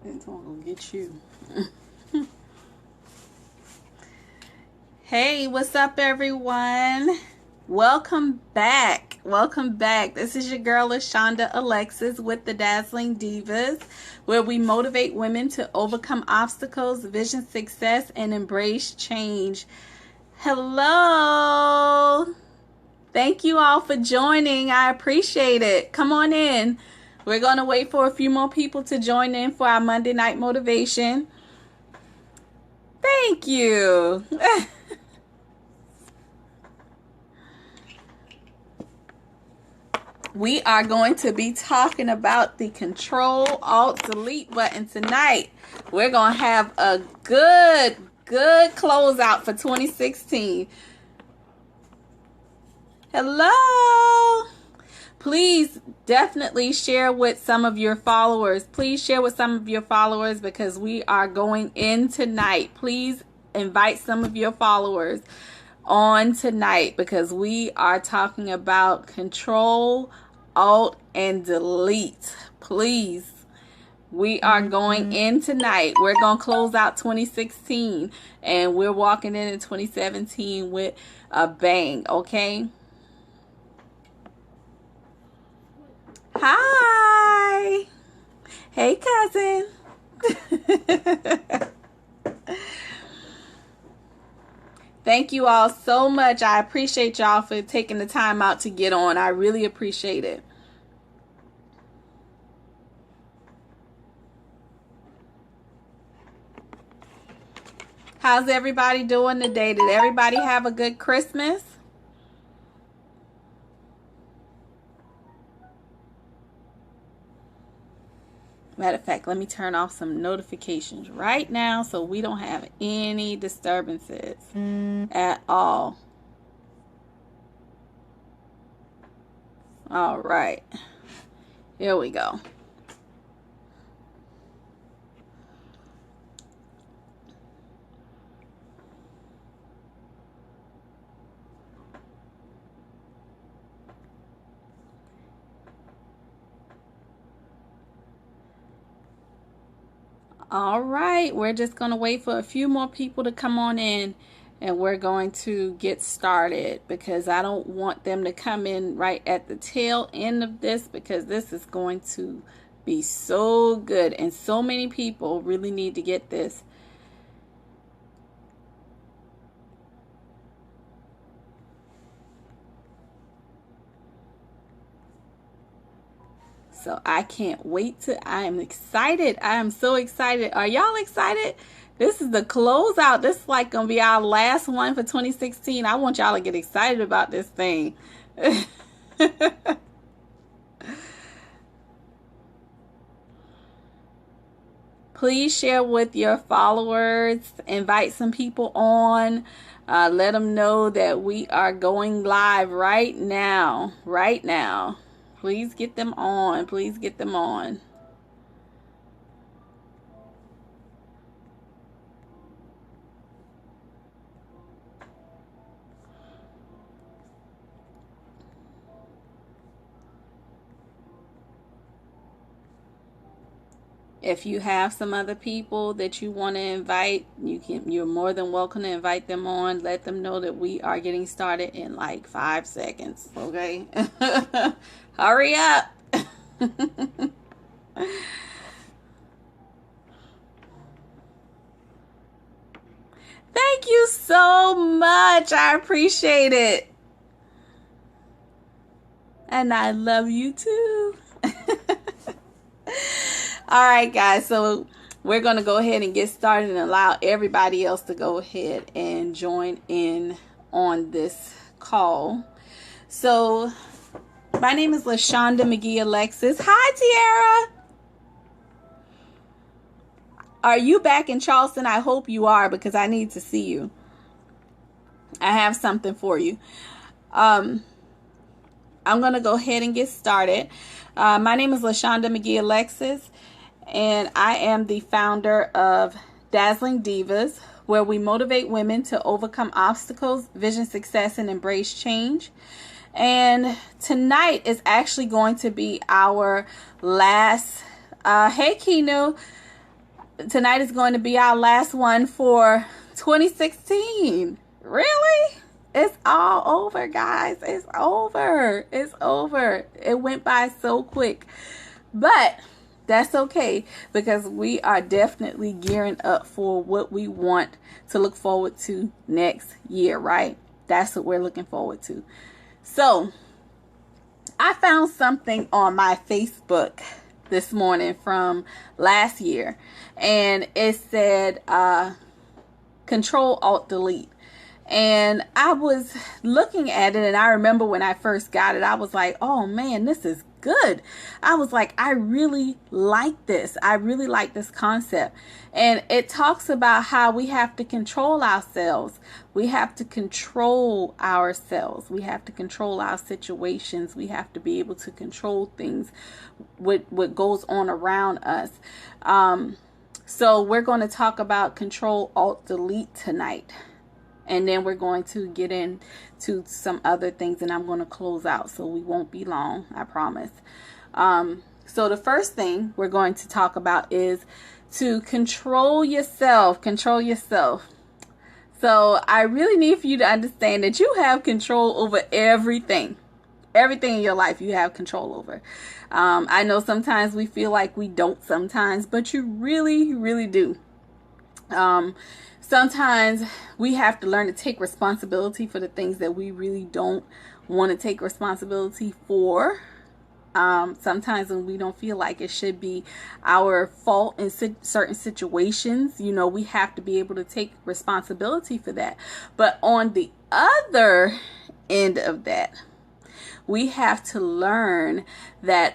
It's gonna get you. Hey, what's up, everyone? Welcome back. Welcome back. This is your girl, LaShonda Alexis with the Dazzling Divas, where we motivate women to overcome obstacles, vision success, and embrace change. Hello. Thank you all for joining. I appreciate it. Come on in. We're going to wait for a few more people to join in for our Monday night motivation. Thank you. We are going to be talking about the Ctrl-Alt-Delete button tonight. We're going to have a good closeout for 2016. Hello. Please definitely share with some of your followers. Please share with some of your followers because we are going in tonight. Please invite some of your followers on tonight because we are talking about Control, Alt, and Delete. Please. We are going in tonight. We're going to close out 2016 and we're walking in 2017 with a bang, okay? Hi. Hey, cousin. Thank you all so much. I appreciate y'all for taking the time out to get on. I really appreciate it. How's everybody doing today? Did everybody have a good Christmas? Matter of fact, let me turn off some notifications right now so we don't have any disturbances at all. All right. Here we go. All right, we're just going to wait for a few more people to come on in and we're going to get started because I don't want them to come in right at the tail end of this because this is going to be so good and so many people really need to get this. So I can't wait to, I am excited. I am so excited. Are y'all excited? This is the closeout. This is like going to be our last one for 2016. I want y'all to get excited about this thing. Please share with your followers. Invite some people on. Let them know that we are going live right now. Right now. Please get them on. Please get them on. If you have some other people that you want to invite, you're more than welcome to invite them on. Let them know that we are getting started in like 5 seconds, okay? Hurry up. Thank you so much. I appreciate it. And I love you too. All right, guys. So we're going to go ahead and get started and allow everybody else to go ahead and join in on this call. So my name is LaShonda McGee Alexis. Hi, Tiara. Are you back in Charleston? I hope you are because I need to see you. I have something for you. I'm going to go ahead and get started. My name is LaShonda McGee Alexis, and I am the founder of Dazzling Divas, where we motivate women to overcome obstacles, vision success, and embrace change. And tonight is actually going to be our last, hey Kino, tonight is going to be our last one for 2016. Really? It's all over, guys. It's over. It's over. It went by so quick. But that's okay, because we are definitely gearing up for what we want to look forward to next year, right? That's what we're looking forward to. So I found something on my Facebook this morning from last year, and it said Ctrl-Alt-Delete. And I was looking at it, and I remember when I first got it, I was like, oh man, this is good. I was like, I really like this. I really like this concept. And it talks about how we have to control ourselves. We have to control ourselves. We have to control our situations. We have to be able to control things, what goes on around us. So we're going to talk about Ctrl-Alt-Delete tonight. And then we're going to get into some other things, and I'm going to close out, so we won't be long, I promise. So the first thing we're going to talk about is to control yourself. Control yourself. So I really need for you to understand that you have control over everything. Everything in your life you have control over. I know sometimes we feel like we don't sometimes, but you really, really do. Sometimes we have to learn to take responsibility for the things that we really don't want to take responsibility for. Sometimes when we don't feel like it should be our fault in certain situations, you know, we have to be able to take responsibility for that. But on the other end of that, we have to learn that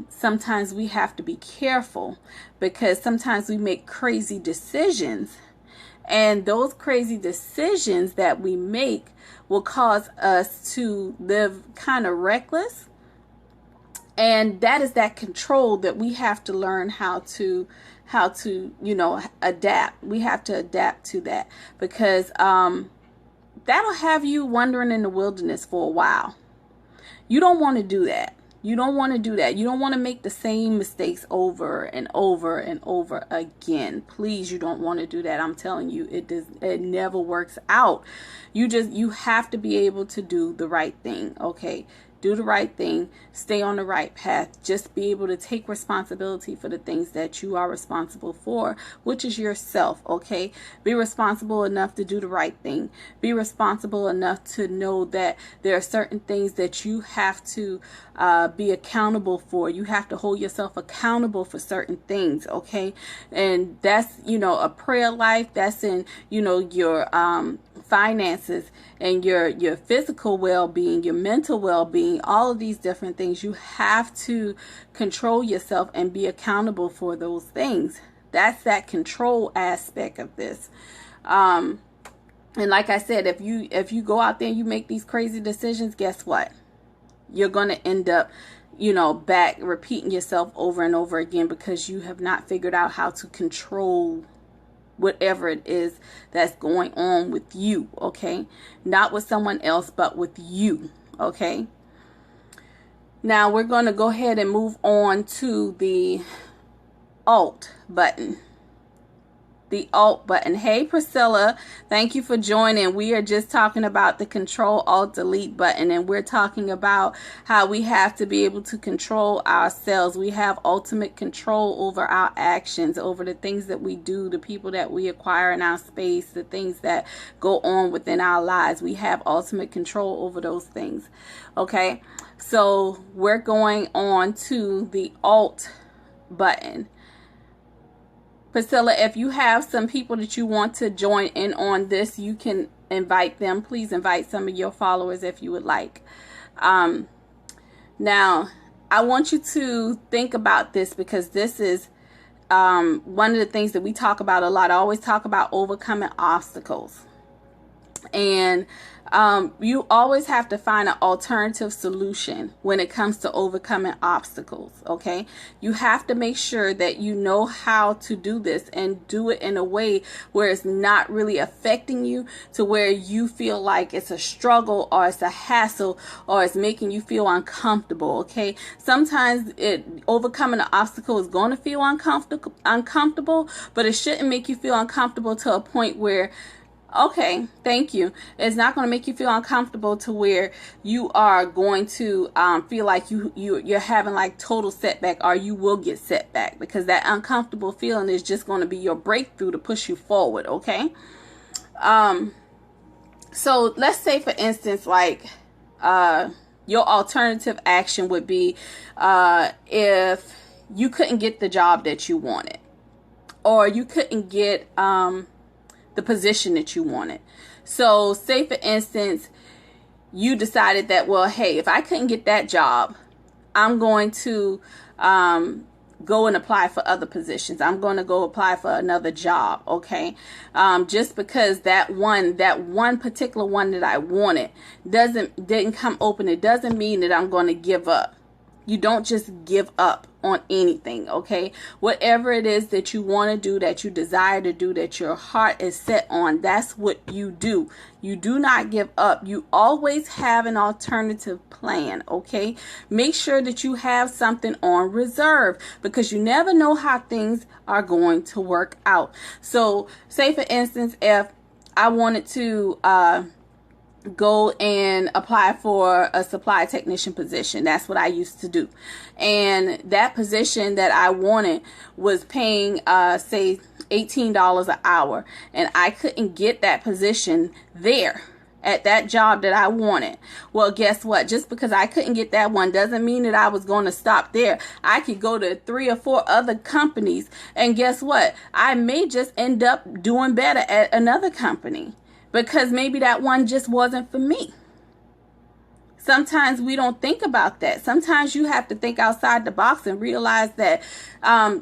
sometimes we have to be careful, because sometimes we make crazy decisions. And those crazy decisions that we make will cause us to live kind of reckless. And that is that control that we have to learn how to, you know, adapt. We have to adapt to that, because that'll have you wandering in the wilderness for a while. You don't want to do that. You don't want to do that. You don't want to make the same mistakes over and over and over again. Please, you don't want to do that. I'm telling you, it never works out. You have to be able to do the right thing, okay? Do the right thing, stay on the right path, just be able to take responsibility for the things that you are responsible for, which is yourself, okay? Be responsible enough to do the right thing. Be responsible enough to know that there are certain things that you have to be accountable for. You have to hold yourself accountable for certain things, okay? And that's, you know, a prayer life, that's in, you know, your finances and your physical well-being, your mental well-being, all of these different things. You have to control yourself and be accountable for those things. That's that control aspect of this. And like I said, if you go out there and you make these crazy decisions, guess what? You're going to end up, you know, back repeating yourself over and over again, because you have not figured out how to control whatever it is that's going on with you, okay? Not with someone else, but with you, okay? Now we're going to go ahead and move on to the Alt button. The Alt button. Hey Priscilla, thank you for joining. We are just talking about the Ctrl-Alt-Delete button, and we're talking about how we have to be able to control ourselves. We have ultimate control over our actions, over the things that we do, the people that we acquire in our space, the things that go on within our lives. We have ultimate control over those things. Okay, so we're going on to the Alt button. Priscilla, if you have some people that you want to join in on this, you can invite them. Please invite some of your followers if you would like. Now, I want you to think about this, because this is one of the things that we talk about a lot. I always talk about overcoming obstacles. And You always have to find an alternative solution when it comes to overcoming obstacles, okay? You have to make sure that you know how to do this and do it in a way where it's not really affecting you to where you feel like it's a struggle or it's a hassle or it's making you feel uncomfortable, okay? Sometimes overcoming an obstacle is going to feel uncomfortable, but it shouldn't make you feel uncomfortable to a point where, okay, thank you. It's not going to make you feel uncomfortable to where you are going to feel like you're having like total setback, or you will get setback, because that uncomfortable feeling is just going to be your breakthrough to push you forward, okay? So let's say, for instance, like your alternative action would be if you couldn't get the job that you wanted, or you couldn't get the position that you wanted. So say, for instance, you decided that, well, hey, if I couldn't get that job, I'm going to go and apply for other positions. I'm going to go apply for another job, okay? Just because that one particular one that I wanted didn't come open, it doesn't mean that I'm going to give up. You don't just give up on anything, okay? Whatever it is that you want to do, that you desire to do, that your heart is set on, that's what you do. You do not give up. You always have an alternative plan, okay? Make sure that you have something on reserve, because you never know how things are going to work out. So say, for instance, if I wanted to go and apply for a supply technician position. That's what I used to do. And that position that I wanted was paying, say, $18 an hour. And I couldn't get that position there at that job that I wanted. Well, guess what? Just because I couldn't get that one doesn't mean that I was going to stop there. I could go to 3 or 4 other companies. And guess what? I may just end up doing better at another company, because maybe that one just wasn't for me. Sometimes we don't think about that. Sometimes you have to think outside the box and realize that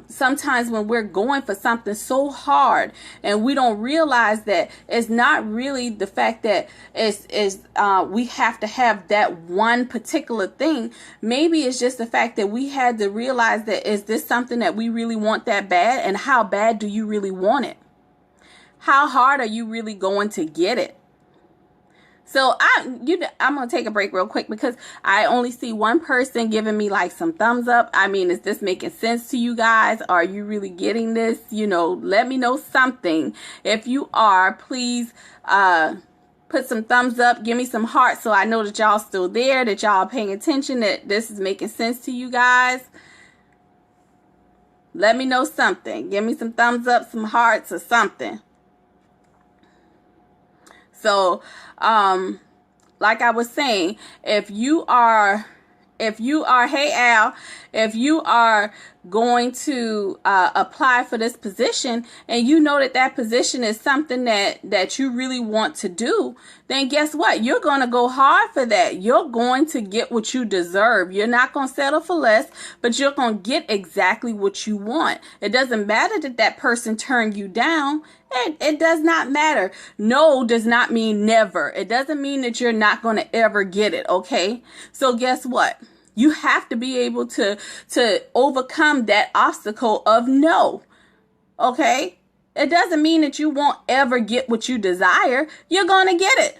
sometimes when we're going for something so hard and we don't realize that it's not really the fact that we have to have that one particular thing. Maybe it's just the fact that we had to realize that, is this something that we really want that bad? And how bad do you really want it? How hard are you really going to get it? So I'm going to take a break real quick, because I only see one person giving me like some thumbs up. I mean, is this making sense to you guys? Are you really getting this? You know, let me know something. If you are, please put some thumbs up. Give me some hearts so I know that y'all still there, that y'all paying attention, that this is making sense to you guys. Let me know something. Give me some thumbs up, some hearts, or something. So, like I was saying, if you are, hey Al, if you are going to apply for this position and you know that position is something that you really want to do, then guess what? You're going to go hard for that. You're going to get what you deserve. You're not going to settle for less, but you're going to get exactly what you want. It doesn't matter that person turned you down. It does not matter. No does not mean never. It doesn't mean that you're not going to ever get it, okay? So guess what? You have to be able to overcome that obstacle of no, okay? It doesn't mean that you won't ever get what you desire. You're going to get it.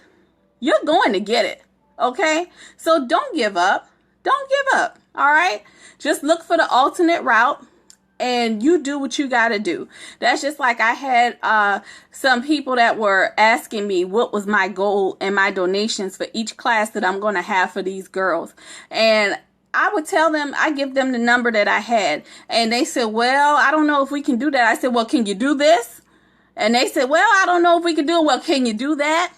You're going to get it, okay? So don't give up. Don't give up, all right? Just look for the alternate route. And you do what you got to do. That's just like I had some people that were asking me what was my goal and my donations for each class that I'm going to have for these girls. And I would tell them, I give them the number that I had. And they said, well, I don't know if we can do that. I said, well, can you do this? And they said, well, I don't know if we can do it. Well, can you do that?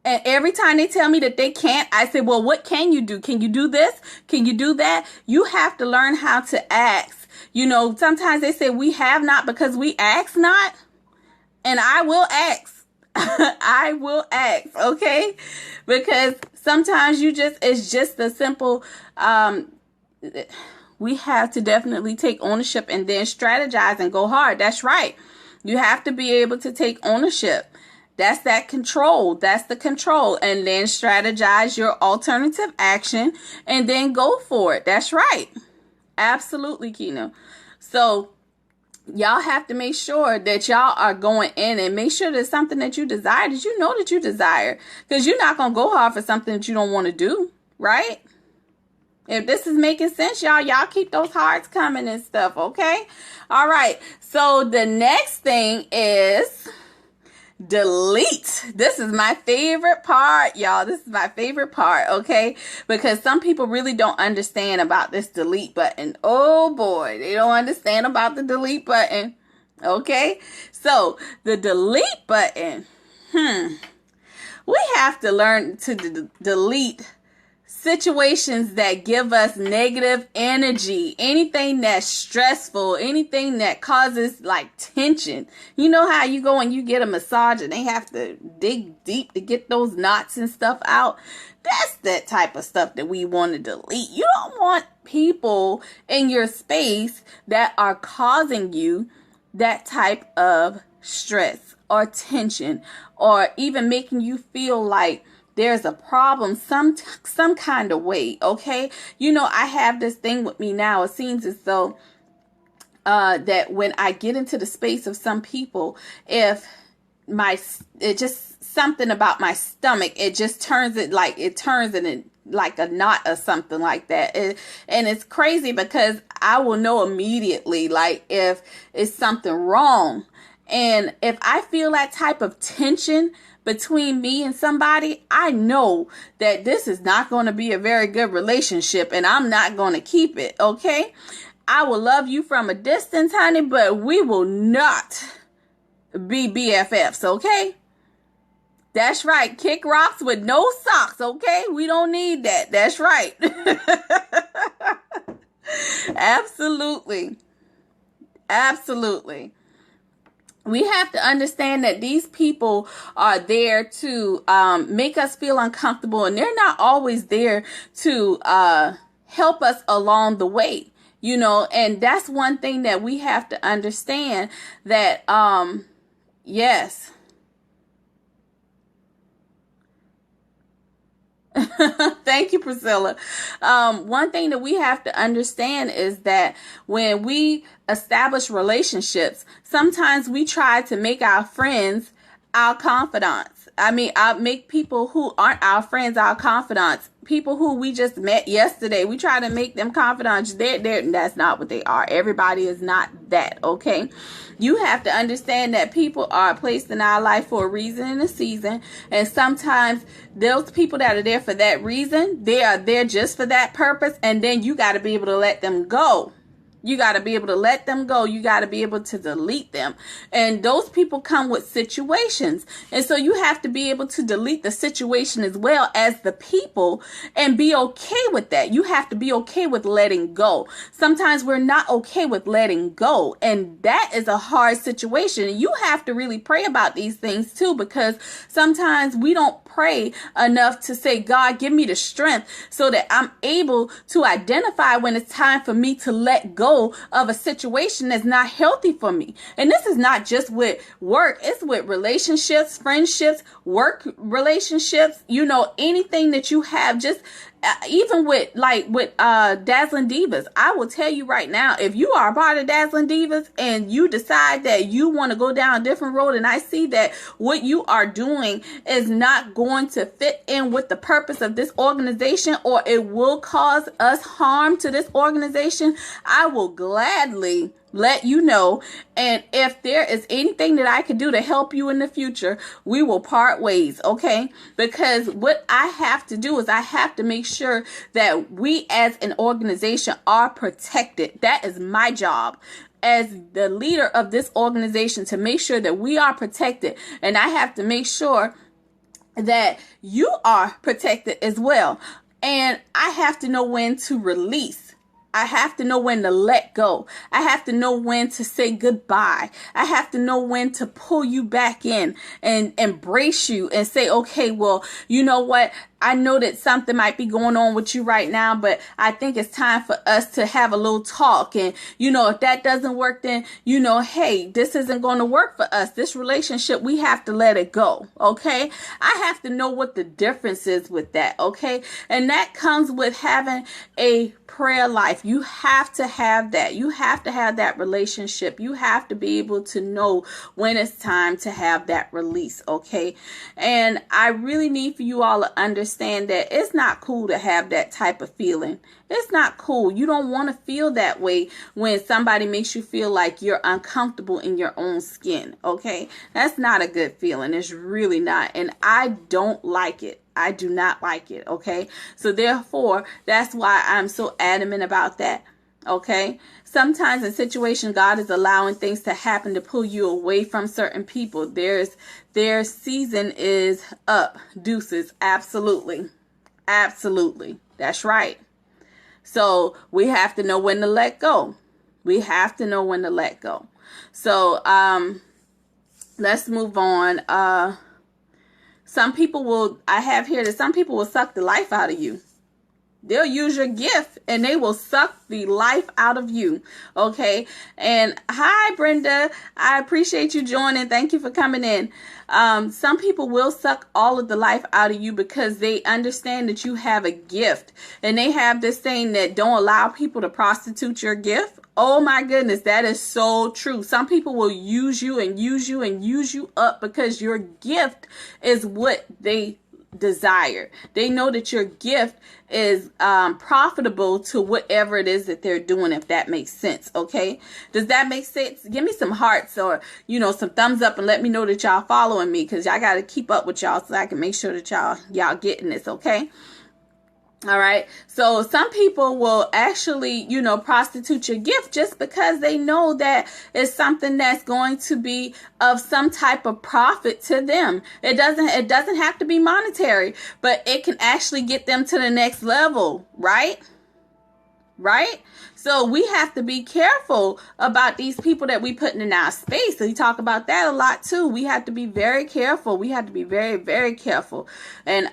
And every time they tell me that they can't, I say, well, what can you do? Can you do this? Can you do that? You have to learn how to ask. You know, sometimes they say we have not because we ask not. And I will ask. I will ask, okay? Because sometimes it's just a simple, we have to definitely take ownership and then strategize and go hard. That's right. You have to be able to take ownership. That's that control. That's the control. And then strategize your alternative action and then go for it. That's right. Absolutely, Kino. So y'all have to make sure that y'all are going in and make sure there's something that you desire, that you know that you desire. Because you're not going to go hard for something that you don't want to do, right? If this is making sense, y'all keep those hearts coming and stuff, okay? All right. So the next thing is delete. This is my favorite part, y'all. This is my favorite part, okay? Because some people really don't understand about this delete button. Oh boy, they don't understand about the delete button, okay? So the delete button, we have to learn to delete situations that give us negative energy, anything that's stressful, anything that causes like tension. You know how you go and you get a massage and they have to dig deep to get those knots and stuff out? That's that type of stuff that we want to delete. You don't want people in your space that are causing you that type of stress or tension, or even making you feel like there's a problem some kind of way, okay? You know, I have this thing with me now. It seems as though that when I get into the space of some people, if it just something about my stomach, it just turns it in like a knot or something like that. And it's crazy because I will know immediately, like, if it's something wrong. And if I feel that type of tension between me and somebody, I know that this is not going to be a very good relationship and I'm not going to keep it, okay? I will love you from a distance, honey, but we will not be BFFs, okay? That's right. Kick rocks with no socks, okay? We don't need that. That's right. Absolutely. Absolutely. We have to understand that these people are there to make us feel uncomfortable, and they're not always there to help us along the way, you know. And that's one thing that we have to understand, that yes. Thank you, Priscilla. One thing that we have to understand is that when we establish relationships, sometimes we try to make our friends our confidants. I mean, I'll make people who aren't our friends our confidants. People who we just met yesterday, we try to make them confidants. That's not what they are. Everybody is not that, okay? You have to understand that people are placed in our life for a reason and a season. And sometimes those people that are there for that reason, they are there just for that purpose. And then you got to be able to let them go. You got to be able to let them go. You got to be able to delete them. And those people come with situations. And so you have to be able to delete the situation as well as the people and be okay with that. You have to be okay with letting go. Sometimes we're not okay with letting go. And that is a hard situation. And you have to really pray about these things too, because sometimes we don't pray enough to say, God, give me the strength so that I'm able to identify when it's time for me to let go of a situation that's not healthy for me. And this is not just with work, it's with relationships, friendships, work relationships, you know, anything that you have, just even with Dazzling Divas. I will tell you right now, if you are a part of Dazzling Divas and you decide that you want to go down a different road, and I see that what you are doing is not going to fit in with the purpose of this organization, or it will cause us harm to this organization, I will gladly let you know. And if there is anything that I could do to help you in the future, we will part ways, okay? Because what I have to do is I have to make sure that we as an organization are protected. That is my job as the leader of this organization, to make sure that we are protected. And I have to make sure that you are protected as well. And I have to know when to release. I have to know when to let go. I have to know when to say goodbye. I have to know when to pull you back in and embrace you and say, okay, well, you know what? I know that something might be going on with you right now, but I think it's time for us to have a little talk. And, if that doesn't work, then, hey, this isn't going to work for us. This relationship, we have to let it go. Okay. I have to know what the difference is with that. Okay. And that comes with having a prayer life. You have to have that. You have to have that relationship. You have to be able to know when it's time to have that release. Okay. And I really need for you all to understand that it's not cool to have that type of feeling. It's not cool. You don't want to feel that way when somebody makes you feel like you're uncomfortable in your own skin. Okay. That's not a good feeling. It's really not. And I don't like it. I do not like it. Okay. So therefore, that's why I'm so adamant about that. Okay. Sometimes in situations, God is allowing things to happen to pull you away from certain people. Their season is up. Deuces. Absolutely. Absolutely. That's right. So we have to know when to let go. We have to know when to let go. So let's move on. Some people will suck the life out of you. They'll use your gift and they will suck the life out of you. Okay. And hi, Brenda. I appreciate you joining. Thank you for coming in. Some people will suck all of the life out of you because they understand that you have a gift, and they have this saying that don't allow people to prostitute your gift. Oh my goodness. That is so true. Some people will use you and use you and use you up because your gift is what they desire. They know that your gift is profitable to whatever it is that they're doing, if that makes sense. Okay. Does that make sense? Give me some hearts or, some thumbs up and let me know that y'all following me, because y'all got to keep up with y'all so I can make sure that y'all getting this. Okay. All right. So some people will actually, prostitute your gift just because they know that it's something that's going to be of some type of profit to them. It doesn't have to be monetary, but it can actually get them to the next level. Right? Right? So we have to be careful about these people that we putting in our space. So we talk about that a lot too. We have to be very careful. We have to be very, very careful. And,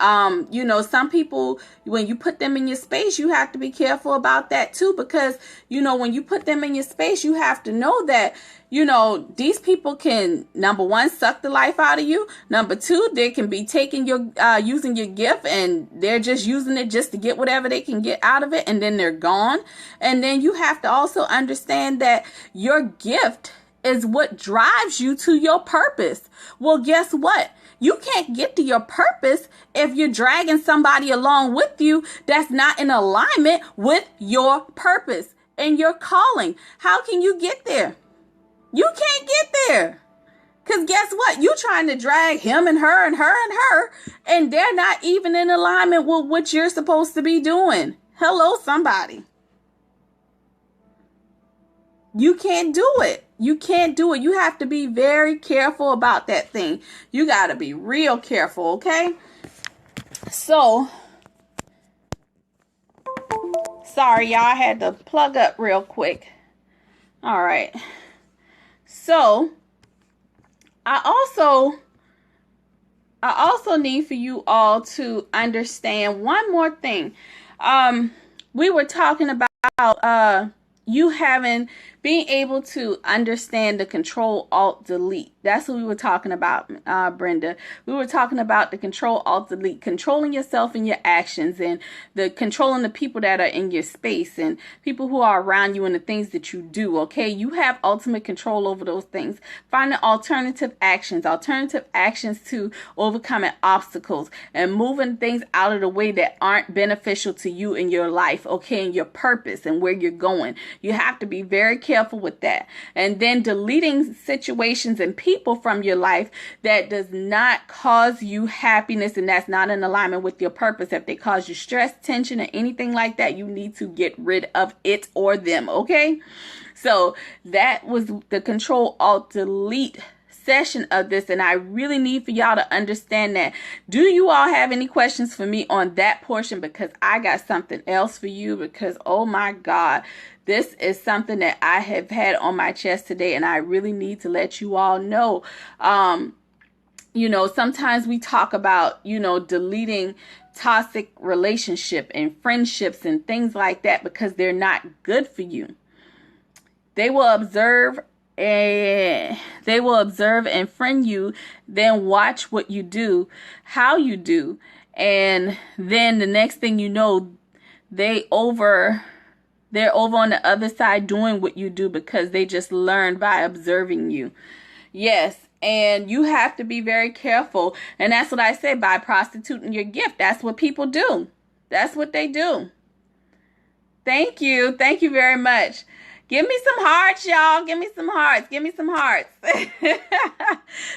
some people, when you put them in your space, you have to be careful about that too, because, when you put them in your space, you have to know that, these people can, number one, suck the life out of you. Number two, they can be taking using your gift, and they're just using it just to get whatever they can get out of it, and then they're gone. And then you have to also understand that your gift is what drives you to your purpose. Well, guess what? You can't get to your purpose if you're dragging somebody along with you that's not in alignment with your purpose and your calling. How can you get there? You can't get there. Because guess what? You're trying to drag him and her and her and her, and they're not even in alignment with what you're supposed to be doing. Hello, somebody. You can't do it. You can't do it. You have to be very careful about that thing. You got to be real careful, okay? So, sorry, y'all. I had to plug up real quick. All right. So, I also need for you all to understand one more thing. We were talking about you being able to understand the Ctrl-Alt-Delete. That's what we were talking about, Brenda. We were talking about the Ctrl-Alt-Delete, controlling yourself and your actions, and the controlling the people that are in your space and people who are around you and the things that you do. Okay, you have ultimate control over those things. Finding alternative actions to overcoming obstacles and moving things out of the way that aren't beneficial to you in your life. Okay, and your purpose and where you're going. You have to be very careful with that. And then deleting situations and people from your life that does not cause you happiness and that's not in alignment with your purpose. If they cause you stress, tension, or anything like that, you need to get rid of it or them. Okay. So that was the Ctrl-Alt-Delete session of this, and I really need for y'all to understand that. Do you all have any questions for me on that portion? Because I got something else for you, because oh my God, this is something that I have had on my chest today, and I really need to let you all know. sometimes we talk about, deleting toxic relationship and friendships and things like that because they're not good for you. They will observe and friend you, then watch what you do, how you do, and then the next thing you know, they're over on the other side doing what you do because they just learned by observing you. Yes, and you have to be very careful. And that's what I said, by prostituting your gift. That's what people do. That's what they do. Thank you. Thank you very much. Give me some hearts, y'all. Give me some hearts. Give me some hearts.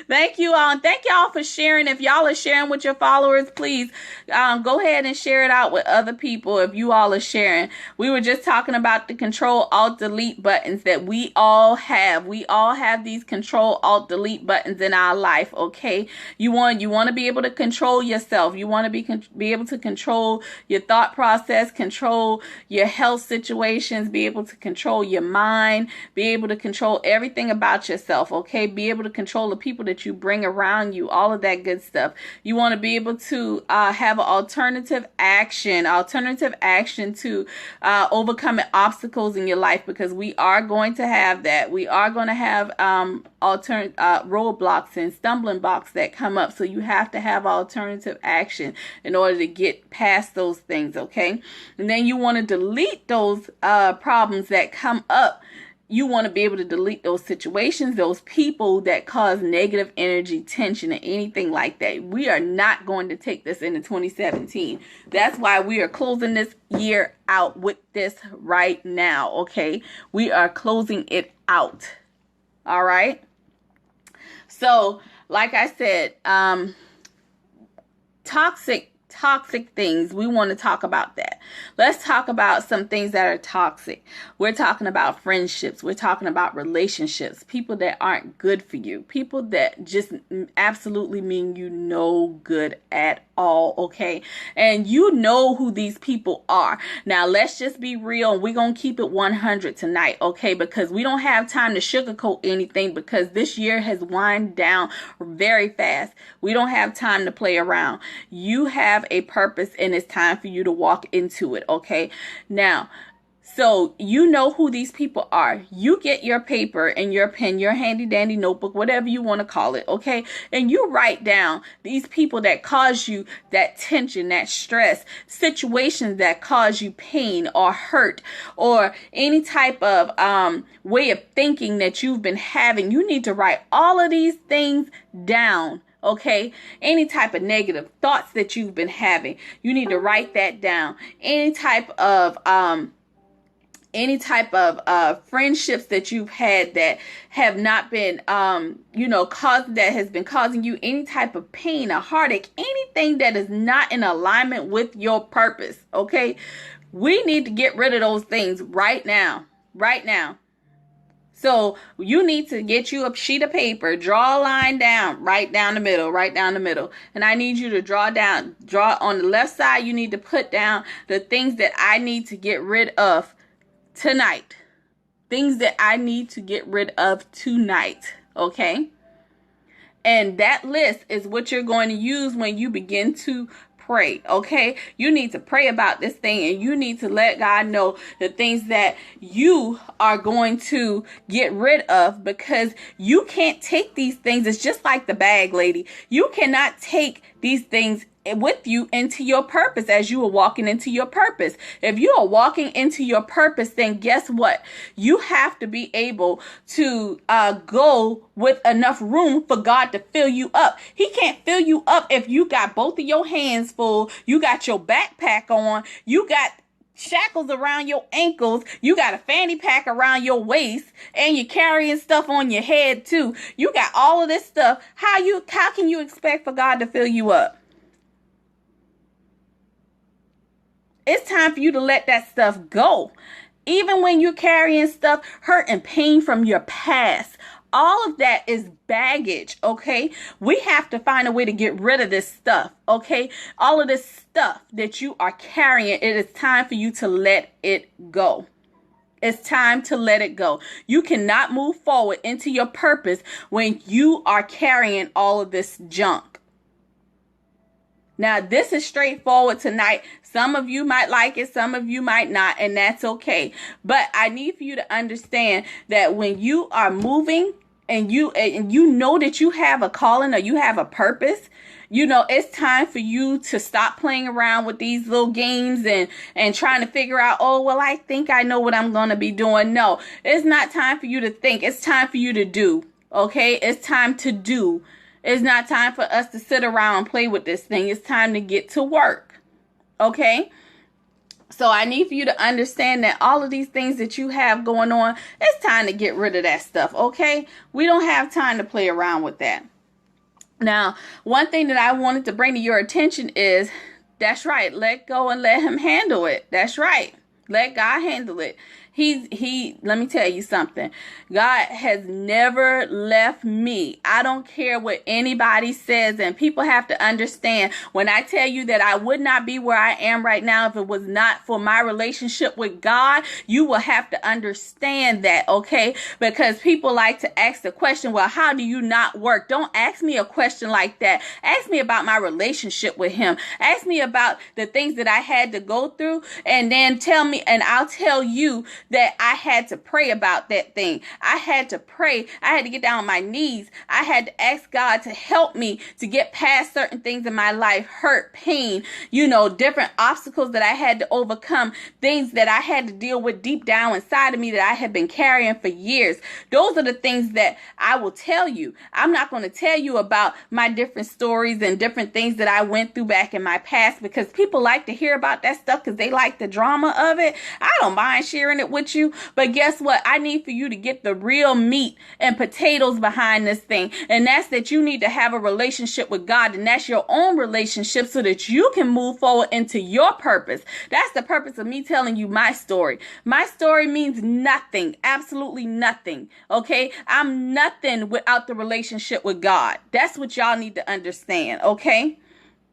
Thank you all. And thank y'all for sharing. If y'all are sharing with your followers, please go ahead and share it out with other people if you all are sharing. We were just talking about the Ctrl-Alt-Delete buttons that we all have. We all have these Ctrl-Alt-Delete buttons in our life, okay? You want to be able to control yourself. You want to be able to control your thought process, control your health situations, be able to control your mind, be able to control everything about yourself, okay? Be able to control the people that you bring around you, all of that good stuff. You want to be able to have an alternative action to overcoming obstacles in your life, because we are going to have that. We are going to have roadblocks and stumbling blocks that come up. So you have to have alternative action in order to get past those things, okay? And then you want to delete those problems that come up. You want to be able to delete those situations, those people that cause negative energy, tension, and anything like that. We are not going to take this into 2017. That's why we are closing this year out with this right now, okay? We are closing it out. All right? So, like I said, toxic things, we want to talk about that. Let's talk about some things that are toxic. We're talking about friendships. We're talking about relationships. People that aren't good for you. People that just absolutely mean you no good at all, okay? And you know who these people are. Now, let's just be real, and we're going to keep it 100 tonight, okay? Because we don't have time to sugarcoat anything, because this year has wound down very fast. We don't have time to play around. You have a purpose, and it's time for you to walk into it, okay? Now, so you know who these people are. You get your paper and your pen, your handy dandy notebook, whatever you want to call it, okay? And you write down these people that cause you that tension, that stress, situations that cause you pain or hurt, or any type of way of thinking that you've been having. You need to write all of these things down. Okay, any type of negative thoughts that you've been having, you need to write that down. Any type of friendships that you've had that have not been, that has been causing you any type of pain or heartache, anything that is not in alignment with your purpose. Okay, we need to get rid of those things right now. So you need to get you a sheet of paper, draw a line down, right down the middle. And I need you to draw on the left side. You need to put down the things that I need to get rid of tonight. Things that I need to get rid of tonight. Okay? And that list is what you're going to use when you begin to pray, okay? You need to pray about this thing, and you need to let God know the things that you are going to get rid of, because you can't take these things. It's just like the bag, lady. You cannot take these things with you into your purpose as you are walking into your purpose. If you are walking into your purpose, then guess what? You have to be able to go with enough room for God to fill you up. He can't fill you up if you got both of your hands full, you got your backpack on, you got shackles around your ankles, you got a fanny pack around your waist, and you're carrying stuff on your head too. You got all of this stuff. How can you expect for God to fill you up? It's time for you to let that stuff go. Even when you're carrying stuff, hurt and pain from your past, all of that is baggage, okay? We have to find a way to get rid of this stuff, okay? All of this stuff that you are carrying, it is time for you to let it go. It's time to let it go. You cannot move forward into your purpose when you are carrying all of this junk. Now, this is straightforward tonight. Some of you might like it, some of you might not, and that's okay. But I need for you to understand that when you are moving and you know that you have a calling or you have a purpose, you know, it's time for you to stop playing around with these little games and trying to figure out, oh, well, I think I know what I'm going to be doing. No, it's not time for you to think. It's time for you to do. Okay? It's time to do. It's not time for us to sit around and play with this thing. It's time to get to work. Okay? So I need for you to understand that all of these things that you have going on, it's time to get rid of that stuff. Okay? We don't have time to play around with that. Now, one thing that I wanted to bring to your attention is, that's right, let go and let him handle it. That's right. Let God handle it. Let me tell you something. God has never left me. I don't care what anybody says. And people have to understand, when I tell you that I would not be where I am right now if it was not for my relationship with God, you will have to understand that, okay? Because people like to ask the question, well, how do you not work? Don't ask me a question like that. Ask me about my relationship with him. Ask me about the things that I had to go through, and then tell me, and I'll tell you that I had to pray about that thing. I had to pray. I had to get down on my knees. I had to ask God to help me to get past certain things in my life, hurt, pain, you know, different obstacles that I had to overcome, things that I had to deal with deep down inside of me that I had been carrying for years. Those are the things that I will tell you. I'm not going to tell you about my different stories and different things that I went through back in my past, because people like to hear about that stuff because they like the drama of it. I don't mind sharing it with you, but guess what? I need for you to get the real meat and potatoes behind this thing, and that's that you need to have a relationship with God, and that's your own relationship, so that you can move forward into your purpose. That's the purpose of me telling you my story. My story means nothing, absolutely nothing, okay? I'm nothing without the relationship with God. That's what y'all need to understand, okay?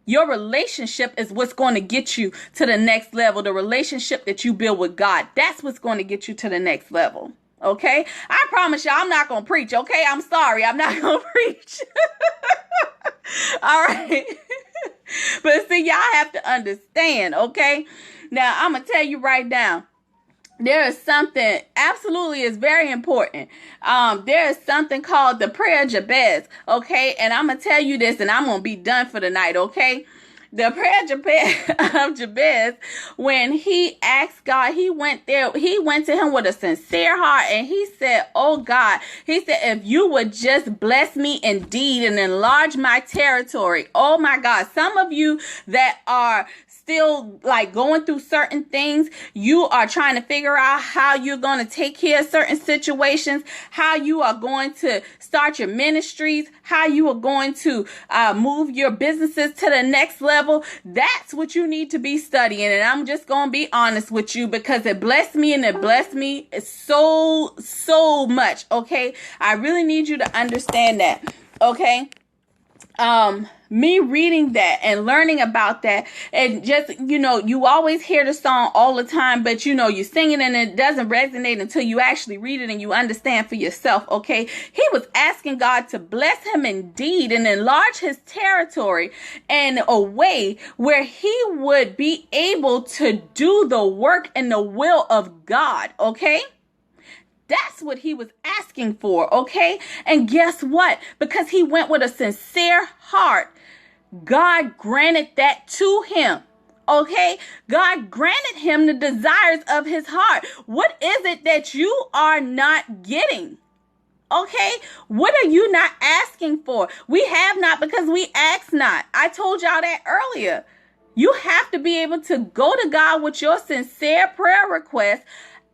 Your relationship is what's going to get you to the next level. The relationship that you build with God, that's what's going to get you to the next level. Okay? I promise y'all I'm not going to preach. Okay? I'm sorry. I'm not going to preach. All right. But see, y'all have to understand. Okay? Now, I'm going to tell you right now. There is something absolutely is very important. There is something called the prayer of Jabez, okay? And I'm going to tell you this, and I'm going to be done for the night, okay? The prayer of Jabez, when he asked God, he went to him with a sincere heart, and he said, oh God, he said, if you would just bless me indeed and enlarge my territory. Oh my God, some of you that are still like going through certain things, you are trying to figure out how you're going to take care of certain situations, how you are going to start your ministries, how you are going to move your businesses to the next level. That's what you need to be studying. And I'm just going to be honest with you, because it blessed me, and it blessed me so much. Okay. I really need you to understand that. Okay. Me reading that and learning about that, and just, you know, you always hear the song all the time, but you know, you sing it and it doesn't resonate until you actually read it and you understand for yourself. Okay. He was asking God to bless him indeed and enlarge his territory in a way where he would be able to do the work and the will of God. Okay. That's what he was asking for, okay? And guess what? Because he went with a sincere heart, God granted that to him, okay? God granted him the desires of his heart. What is it that you are not getting? Okay? What are you not asking for? We have not because we ask not. I told y'all that earlier. You have to be able to go to God with your sincere prayer request,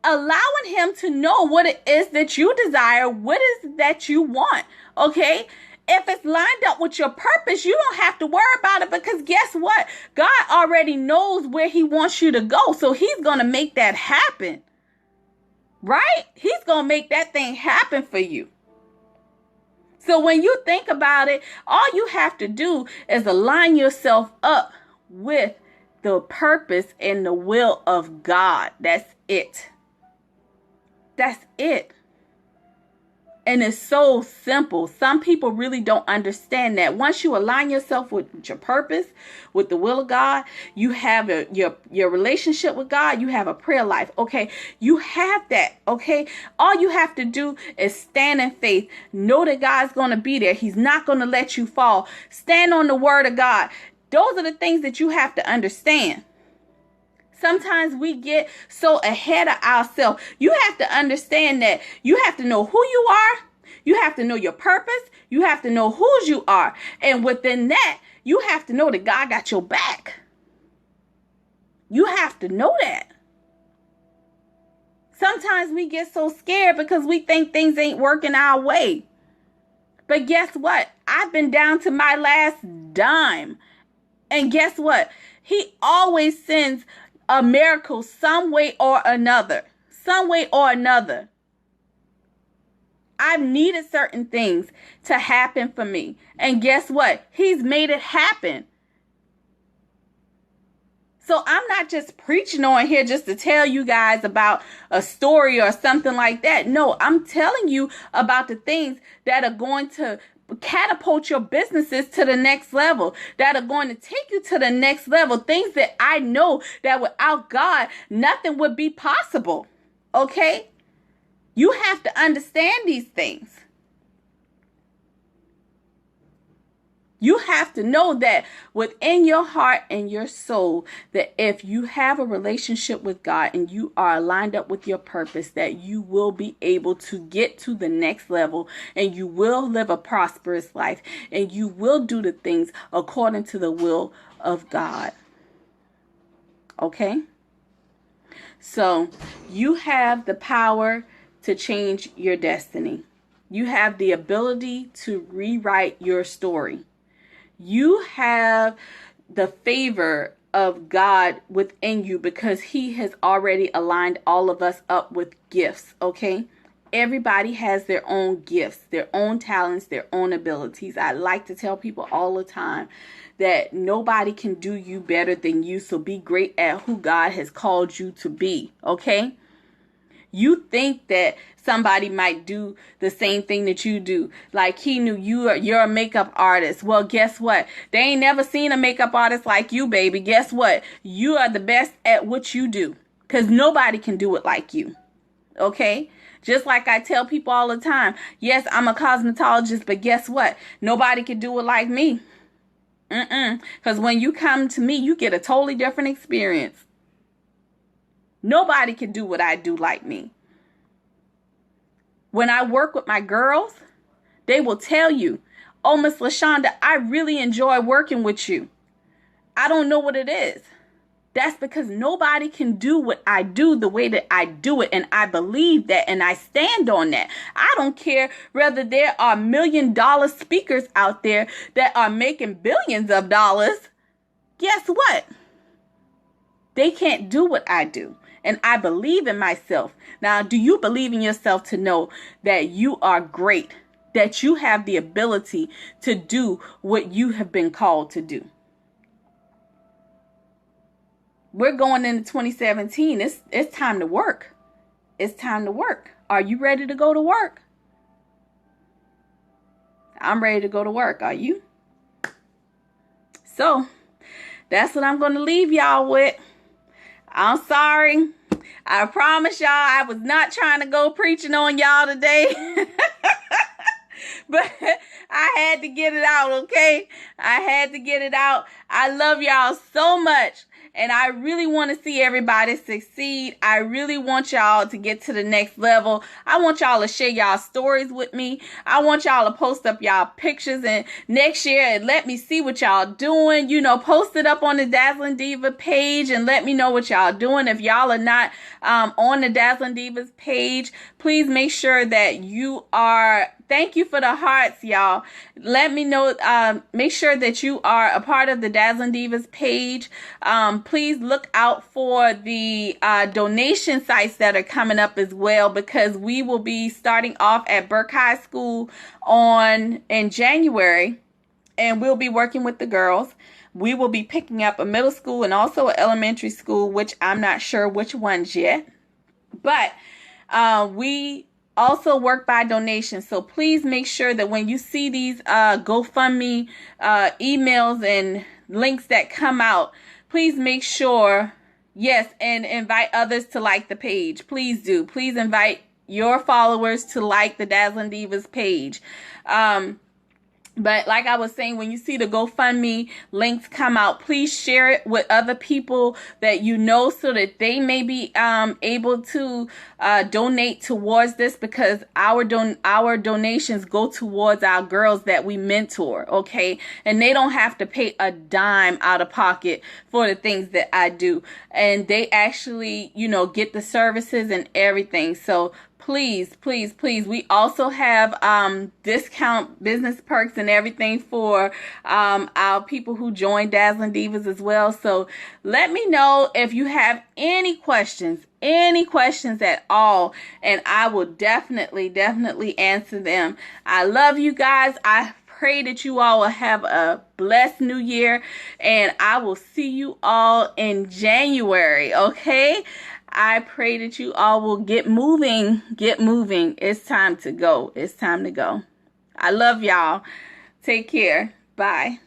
allowing him to know what it is that you desire, what is that you want, okay? If it's lined up with your purpose, you don't have to worry about it, because guess what? God already knows where he wants you to go, so he's going to make that happen, right? He's going to make that thing happen for you. So when you think about it, all you have to do is align yourself up with the purpose and the will of God. That's it. That's it. And it's so simple. Some people really don't understand that. Once you align yourself with your purpose, with the will of God, you have your relationship with God, you have a prayer life. Okay, you have that. Okay, all you have to do is stand in faith. Know that God's going to be there. He's not going to let you fall. Stand on the word of God. Those are the things that you have to understand. Sometimes we get so ahead of ourselves. You have to understand that you have to know who you are. You have to know your purpose. You have to know whose you are. And within that, you have to know that God got your back. You have to know that. Sometimes we get so scared because we think things ain't working our way. But guess what? I've been down to my last dime. And guess what? He always sends a miracle some way or another. Some way or another. I've needed certain things to happen for me. And guess what? He's made it happen. So I'm not just preaching on here just to tell you guys about a story or something like that. No, I'm telling you about the things that are going to catapult your businesses to the next level, that are going to take you to the next level. Things that I know that without God, nothing would be possible. Okay? You have to understand these things. You have to know that within your heart and your soul, that if you have a relationship with God and you are lined up with your purpose, that you will be able to get to the next level and you will live a prosperous life and you will do the things according to the will of God. Okay? So you have the power to change your destiny. You have the ability to rewrite your story. You have the favor of God within you because he has already aligned all of us up with gifts, okay? Everybody has their own gifts, their own talents, their own abilities. I like to tell people all the time that nobody can do you better than you, so be great at who God has called you to be, okay? You think that somebody might do the same thing that you do. Like he knew you're a makeup artist. Well, guess what? They ain't never seen a makeup artist like you, baby. Guess what? You are the best at what you do. Because nobody can do it like you. Okay? Just like I tell people all the time. Yes, I'm a cosmetologist, but guess what? Nobody can do it like me. Because when you come to me, you get a totally different experience. Nobody can do what I do like me. When I work with my girls, they will tell you, oh, Miss LaShonda, I really enjoy working with you. I don't know what it is. That's because nobody can do what I do the way that I do it. And I believe that and I stand on that. I don't care whether there are $1 million speakers out there that are making billions of dollars. Guess what? They can't do what I do. And I believe in myself. Now, do you believe in yourself to know that you are great, that you have the ability to do what you have been called to do? We're going into 2017. It's time to work. It's time to work. Are you ready to go to work? I'm ready to go to work. Are you? So, that's what I'm going to leave y'all with. I'm sorry. I promise y'all I was not trying to go preaching on y'all today. But I had to get it out, okay? I had to get it out. I love y'all so much. And I really want to see everybody succeed. I really want y'all to get to the next level. I want y'all to share y'all stories with me. I want y'all to post up y'all pictures and next year and let me see what y'all doing. You know, post it up on the Dazzling Diva page and let me know what y'all doing. If y'all are not on the Dazzling Divas page, please make sure that you are. Thank you for the hearts, y'all. Let me know. Make sure that you are a part of the Dazzling Divas page. Please look out for the donation sites that are coming up as well, because we will be starting off at Burke High School in January, and we'll be working with the girls. We will be picking up a middle school and also an elementary school, which I'm not sure which ones yet. But We also work by donation. So please make sure that when you see these GoFundMe emails and links that come out, please make sure, yes, and invite others to like the page. Please do. Please invite your followers to like the Dazzling Divas page. But like I was saying, when you see the GoFundMe links come out, please share it with other people that you know so that they may be able to donate towards this, because our donations go towards our girls that we mentor, okay? And they don't have to pay a dime out of pocket for the things that I do. And they actually, you know, get the services and everything. So please, please, please. We also have discount business perks and everything for our people who join Dazzling Divas as well. So let me know if you have any questions at all, and I will definitely answer them. I love you guys. I pray that you all will have a blessed new year, and I will see you all in January, okay? I pray that you all will get moving. It's time to go. I love y'all. Take care. Bye.